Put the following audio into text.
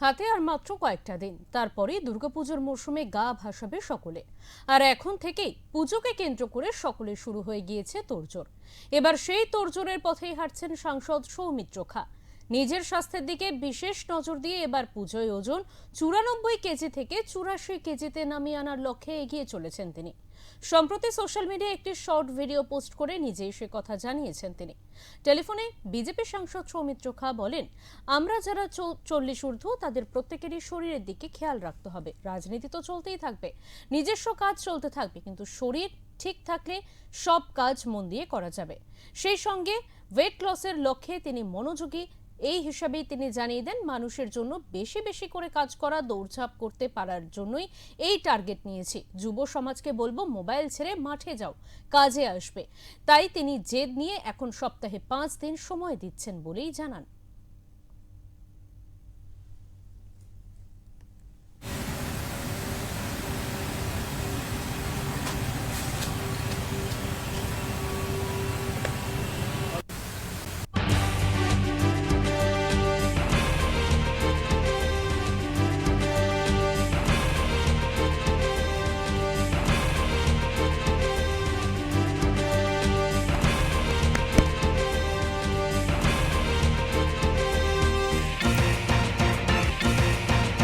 হাতে আর মাত্র কয়েকটা দিন, তারপরেই দুর্গাপুজোর মরশুমে গা ভাসাবে সকলে। আর এখন থেকেই পুজোকে কেন্দ্র করে সকলে শুরু হয়ে গিয়েছে তোড়জোড়। এবার সেই তোড়জোড়ের পথেই হাঁটছেন সাংসদ সৌমিত্র খা। নিজের স্বাস্থ্যের দিকে বিশেষ নজর দিয়ে এবার পুজোয় ওজন 94 কেজি থেকে 84 কেজিতে নামিয়ে আনার লক্ষ্যে এগিয়ে চলেছেন তিনি। সম্প্রতি সোশ্যাল মিডিয়ায় একটি শর্ট ভিডিও পোস্ট করে নিজেই সে কথা জানিয়েছেন তিনি। টেলিফোনে বিজেপি সাংসদ সৌমিত্র খা বলেন, আমরা যারা 40 ঊর্ধ্ব তাদের প্রত্যেকেরই শরীরের দিকে খেয়াল রাখতে হবে। রাজনীতি তো চলতেই থাকবে, নিজস্ব কাজ চলতে থাকবে, কিন্তু শরীর ঠিক থাকলে সব কাজ মন দিয়ে করা যাবে। সেই সঙ্গে ওয়েট লসের লক্ষ্যে তিনি মনোযোগী। এই হিসাবেই তিনি জানিয়ে দেন, মানুষের জন্য বেশি বেশি করে কাজ করা, দৌড়ঝাঁপ করতে পারার জন্যই এই টার্গেট নিয়েছি। যুব সমাজকে বলবো, মোবাইল ছেড়ে মাঠে যাও, কাজে আসবে। তাই তিনি জেদ নিয়ে এখন সপ্তাহে 5 দিন সময় দিচ্ছেন বলেই জানান।